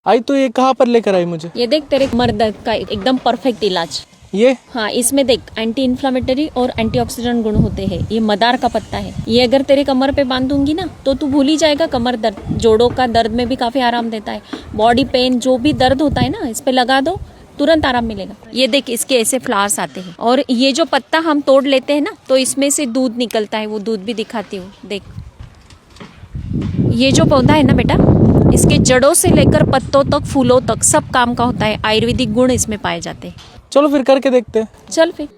आई तो ये कहाँ पर लेकर आई मुझे? ये देख तेरे कमर दर्द का एकदम परफेक्ट इलाज। ये हाँ, इसमें देख एंटी इन्फ्लामेटरी और एंटीऑक्सीडेंट गुण होते हैं। ये मदार का पत्ता है। ये अगर तेरे कमर पे बांधूंगी ना तो तू भूल ही जाएगा कमर दर्द। जोड़ों का दर्द में भी काफी आराम देता है। बॉडी पेन जो भी दर्द होता है ना, इस पे लगा दो, तुरंत आराम मिलेगा। ये देख, इसके ऐसे फ्लावर्स आते हैं और ये जो पत्ता हम तोड़ लेते हैं ना तो इसमें से दूध निकलता है। वो दूध भी दिखाती हूँ, देख। ये जो पौधा है ना बेटा, इसके जड़ों से लेकर पत्तों तक, फूलों तक सब काम का होता है। आयुर्वेदिक गुण इसमें पाए जाते हैं। चलो फिर करके देखते हैं। चल फिर।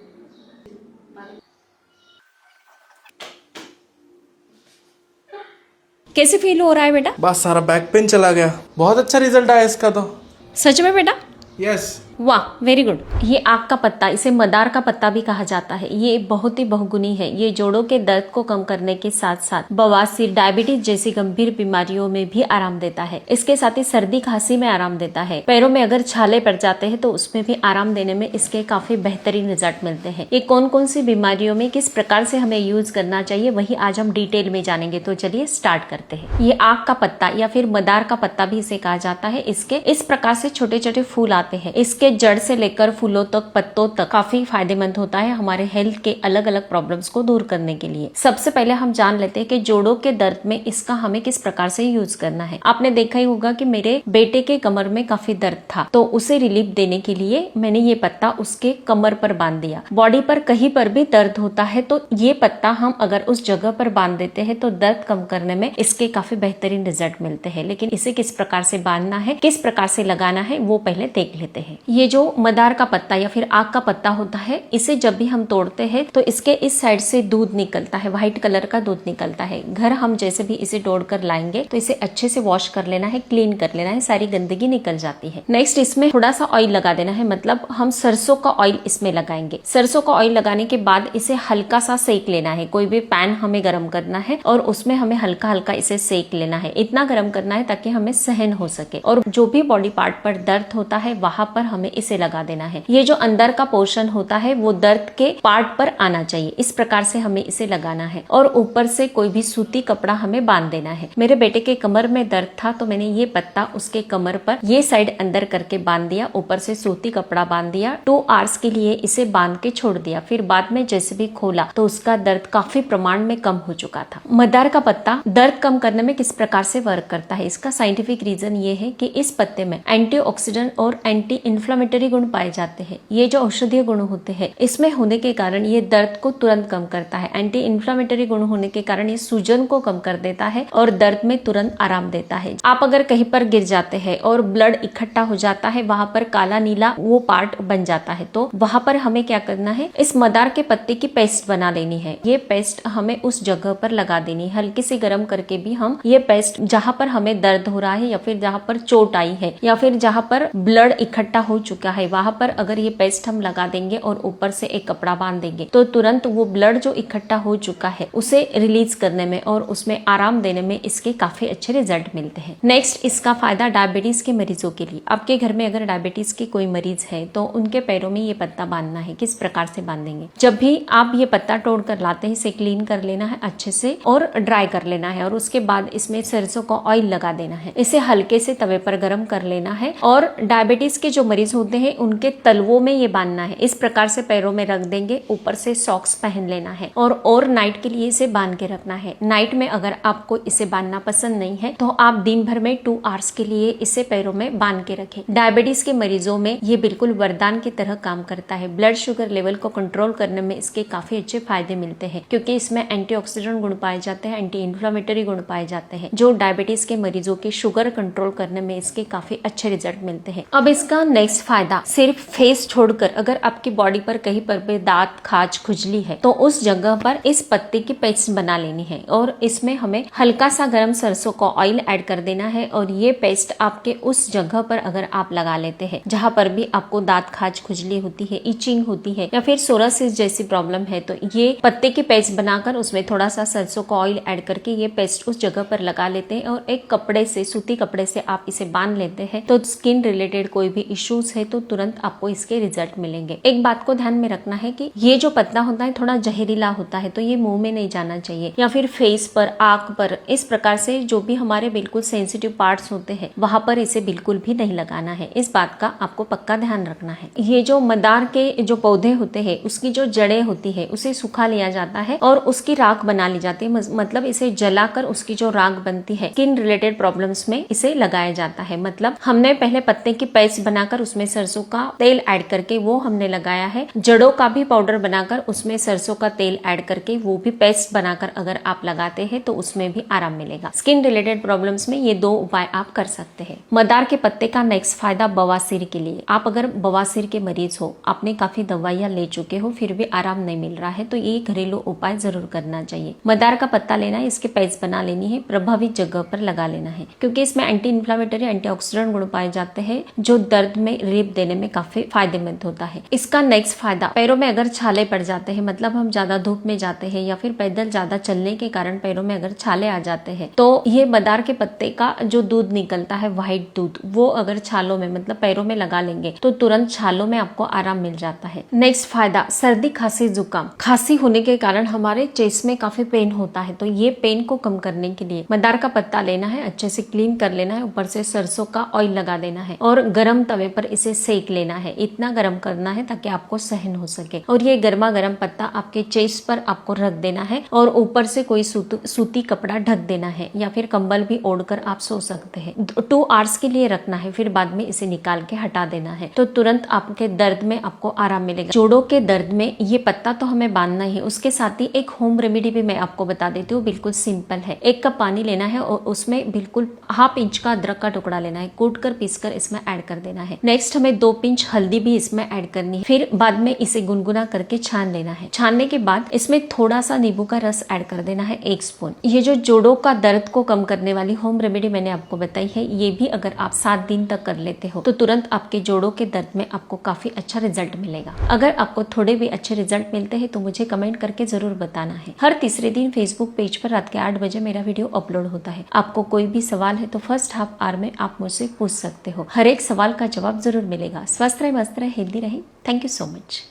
कैसे फील हो रहा है बेटा? बस सारा बैक पेन चला गया। बहुत अच्छा रिजल्ट आया इसका तो। सच में बेटा? यस। वाह, वेरी गुड। ये आक का पत्ता, इसे मदार का पत्ता भी कहा जाता है। ये बहुत ही बहुगुणी है। ये जोड़ों के दर्द को कम करने के साथ साथ बवासीर, डायबिटीज जैसी गंभीर बीमारियों में भी आराम देता है। इसके साथ ही सर्दी खांसी में आराम देता है। पैरों में अगर छाले पड़ जाते हैं तो उसमें भी आराम देने में इसके काफी बेहतरीन रिजल्ट मिलते हैं। ये कौन कौन सी बीमारियों में किस प्रकार से हमें यूज करना चाहिए, वही आज हम डिटेल में जानेंगे। तो चलिए स्टार्ट करते हैं। ये आक का पत्ता या फिर मदार का पत्ता भी इसे कहा जाता है। इसके इस प्रकार से छोटे छोटे फूल आते हैं। इसके जड़ से लेकर फूलों तक, पत्तों तक काफी फायदेमंद होता है हमारे हेल्थ के अलग अलग प्रॉब्लम्स को दूर करने के लिए। सबसे पहले हम जान लेते हैं कि जोड़ों के दर्द में इसका हमें किस प्रकार से यूज करना है। आपने देखा ही होगा कि मेरे बेटे के कमर में काफी दर्द था, तो उसे रिलीफ देने के लिए मैंने ये पत्ता उसके कमर पर बांध दिया। बॉडी पर कहीं पर भी दर्द होता है तो ये पत्ता हम अगर उस जगह पर बांध देते हैं तो दर्द कम करने में इसके काफी बेहतरीन रिजल्ट मिलते हैं। लेकिन इसे किस प्रकार से बांधना है, किस प्रकार से लगाना है, वो पहले देख लेते हैं। ये जो मदार का पत्ता या फिर आक का पत्ता होता है, इसे जब भी हम तोड़ते हैं तो इसके इस साइड से दूध निकलता है, व्हाइट कलर का दूध निकलता है। घर हम जैसे भी इसे तोड़कर लाएंगे तो इसे अच्छे से वॉश कर लेना है, क्लीन कर लेना है, सारी गंदगी निकल जाती है। नेक्स्ट इसमें थोड़ा सा ऑयल लगा देना है, मतलब हम सरसों का ऑयल इसमें लगाएंगे। सरसों का ऑयल लगाने के बाद इसे हल्का सा सेक लेना है। कोई भी पैन हमें गर्म करना है और उसमें हमें हल्का हल्का इसे सेक लेना है। इतना गर्म करना है ताकि हमें सहन हो सके। और जो भी बॉडी पार्ट पर दर्द होता है वहां पर हमें इसे लगा देना है। ये जो अंदर का पोर्शन होता है वो दर्द के पार्ट पर आना चाहिए। इस प्रकार से हमें इसे लगाना है और ऊपर से कोई भी सूती कपड़ा हमें बांध देना है। मेरे बेटे के कमर में दर्द था तो मैंने ये पत्ता उसके कमर पर ये साइड अंदर करके बांध दिया, ऊपर से सूती कपड़ा बांध दिया। 2 आवर्स के लिए इसे बांध के छोड़ दिया। फिर बाद में जैसे भी खोला तो उसका दर्द काफी प्रमाण में कम हो चुका था। मदार का पत्ता दर्द कम करने में किस प्रकार से वर्क करता है, इसका साइंटिफिक रीजन ये है कि इस पत्ते में एंटीऑक्सीडेंट और एंटी इन्फ्लामेटरी गुण पाए जाते हैं। ये जो औषधीय गुण होते हैं इसमें होने के कारण ये दर्द को तुरंत कम करता है। एंटी इन्फ्लामेटरी गुण होने के कारण ये सूजन को कम कर देता है और दर्द में तुरंत आराम देता है। आप अगर कहीं पर गिर जाते हैं और ब्लड इकट्ठा हो जाता है, वहां पर काला नीला वो पार्ट बन जाता है, तो वहां पर हमें क्या करना है, इस मदार के पत्ते की पेस्ट बना लेनी है। ये पेस्ट हमें उस जगह पर लगा देनी है। हल्की सी गर्म करके भी हम ये पेस्ट जहां पर हमें दर्द हो रहा है या फिर जहां पर चोट आई है या फिर जहां पर ब्लड इकट्ठा हो चुका है वहां पर अगर ये पेस्ट हम लगा देंगे और ऊपर से एक कपड़ा बांध देंगे तो तुरंत वो ब्लड जो इकट्ठा हो चुका है उसे रिलीज करने में और उसमें आराम देने में इसके काफी अच्छे रिजल्ट मिलते हैं। नेक्स्ट इसका फायदा डायबिटीज के मरीजों के लिए। आपके घर में अगर डायबिटीज के कोई मरीज है तो उनके पैरों में ये पत्ता बांधना है। किस प्रकार से बांधेंगे, जब भी आप ये पत्ता तोड़ कर लाते हैं इसे क्लीन कर लेना है अच्छे से और ड्राई कर लेना है और उसके बाद इसमें सरसों का ऑयल लगा देना है। इसे हल्के से तवे पर गर्म कर लेना है और डायबिटीज के जो मरीज होते हैं उनके तलवों में ये बांधना है। इस प्रकार से पैरों में रख देंगे, ऊपर से सॉक्स पहन लेना है और नाइट के लिए इसे बांध के रखना है। नाइट में अगर आपको इसे बांधना पसंद नहीं है तो आप दिन भर में 2 आवर्स के लिए इसे पैरों में बांध के रखें। डायबिटीज के मरीजों में ये बिल्कुल वरदान की तरह काम करता है। ब्लड शुगर लेवल को कंट्रोल करने में इसके काफी अच्छे फायदे मिलते हैं क्योंकि इसमें एंटीऑक्सीडेंट गुण पाए जाते हैं, एंटी इन्फ्लामेटरी गुण पाए जाते हैं जो डायबिटीज के मरीजों के शुगर कंट्रोल करने में इसके काफी अच्छे रिजल्ट मिलते हैं। अब इसका नेक्स्ट फायदा, सिर्फ फेस छोड़कर अगर आपकी बॉडी पर कहीं पर भी दांत, खाज, खुजली है तो उस जगह पर इस पत्ते की पेस्ट बना लेनी है और इसमें हमें हल्का सा गर्म सरसों का ऑयल ऐड कर देना है और ये पेस्ट आपके उस जगह पर अगर आप लगा लेते हैं जहां पर भी आपको दांत, खाज, खुजली होती है, इचिंग होती है या फिर सोरासिस जैसी प्रॉब्लम है तो ये पत्ते की पेस्ट बनाकर उसमें थोड़ा सा सरसों का ऑयल ऐड करके ये पेस्ट उस जगह पर लगा लेते हैं और एक कपड़े से, सूती कपड़े से आप इसे बांध लेते हैं तो स्किन रिलेटेड कोई भी इश्यूज यूज है तो तुरंत आपको इसके रिजल्ट मिलेंगे। एक बात को ध्यान में रखना है कि ये जो पत्ता होता है थोड़ा जहरीला होता है, तो ये मुंह में नहीं जाना चाहिए या फिर फेस पर, आंख पर, इस प्रकार से जो भी हमारे बिल्कुल सेंसिटिव पार्ट्स होते हैं वहां पर इसे बिल्कुल भी नहीं लगाना है। इस बात का आपको पक्का ध्यान रखना है। ये जो मदार के जो पौधे होते हैं उसकी जो जड़ें होती है उसे सुखा लिया जाता है और उसकी राख बना ली जाती है, मतलब इसे जलाकर उसकी जो राख बनती है स्किन रिलेटेड प्रॉब्लम्स में इसे लगाया जाता है। मतलब हमने पहले पत्ते की पेस्ट बनाकर उसमें सरसों का तेल ऐड करके वो हमने लगाया है, जड़ों का भी पाउडर बनाकर उसमें सरसों का तेल ऐड करके वो भी पेस्ट बनाकर अगर आप लगाते हैं तो उसमें भी आराम मिलेगा। स्किन रिलेटेड प्रॉब्लम्स में ये 2 उपाय आप कर सकते हैं। मदार के पत्ते का नेक्स्ट फायदा बवासीर के लिए। आप अगर बवासीर के मरीज हो, आपने काफी दवाइयां ले चुके हो फिर भी आराम नहीं मिल रहा है तो ये घरेलू उपाय जरूर करना चाहिए। मदार का पत्ता लेना है, इसके पेस्ट बना लेनी है, प्रभावित जगह पर लगा लेना है क्योंकि इसमें एंटी इन्फ्लेमेटरी, एंटीऑक्सीडेंट गुण पाए जाते हैं जो दर्द में रिलीफ देने में काफी फायदेमंद होता है। इसका नेक्स्ट फायदा, पैरों में अगर छाले पड़ जाते हैं, मतलब हम ज्यादा धूप में जाते हैं या फिर पैदल ज्यादा चलने के कारण पैरों में अगर छाले आ जाते हैं तो ये मदार के पत्ते का जो दूध निकलता है, व्हाइट दूध, वो अगर छालों में मतलब पैरों में लगा लेंगे तो तुरंत छालों में आपको आराम मिल जाता है। नेक्स्ट फायदा, सर्दी, खांसी, जुकाम। खांसी होने के कारण हमारे चेस्ट में काफी पेन होता है तो ये पेन को कम करने के लिए मदार का पत्ता लेना है, अच्छे से क्लीन कर लेना है, ऊपर से सरसों का ऑयल लगा देना है और गरम तवे पर इसे सेक लेना है। इतना गरम करना है ताकि आपको सहन हो सके और ये गर्मा गर्म पत्ता आपके चेस्ट पर आपको रख देना है और ऊपर से कोई सूती कपड़ा ढक देना है या फिर कंबल भी ओढ़कर आप सो सकते हैं। 2 आवर्स के लिए रखना है, फिर बाद में इसे निकाल के हटा देना है तो तुरंत आपके दर्द में आपको आराम मिलेगा। जोड़ों के दर्द में ये पत्ता तो हमें बांधना ही, उसके साथ ही एक होम रेमेडी भी मैं आपको बता देती हूँ, बिल्कुल सिंपल है। 1 कप पानी लेना है और उसमें बिल्कुल ½ इंच का अदरक का टुकड़ा लेना है, कूट कर पीस कर इसमें ऐड कर देना है। नेक्स्ट हमें 2 पिंच हल्दी भी इसमें ऐड करनी है, फिर बाद में इसे गुनगुना करके छान लेना है। छानने के बाद इसमें थोड़ा सा नींबू का रस ऐड कर देना है, 1 स्पून। ये जो जोड़ों का दर्द को कम करने वाली होम रेमेडी मैंने आपको बताई है, ये भी अगर आप 7 दिन तक कर लेते हो तो तुरंत आपके जोड़ों के दर्द में आपको काफी अच्छा रिजल्ट मिलेगा। अगर आपको थोड़े भी अच्छे रिजल्ट मिलते हैं तो मुझे कमेंट करके जरूर बताना है। हर तीसरे दिन फेसबुक पेज पर रात के 8 बजे मेरा वीडियो अपलोड होता है। आपको कोई भी सवाल है तो फर्स्ट हाफ आवर में आप मुझसे पूछ सकते हो, हर एक सवाल का जवाब जरूर मिलेगा। स्वस्थ रहे, मस्त रहे, हेल्दी रहे। Thank you so much.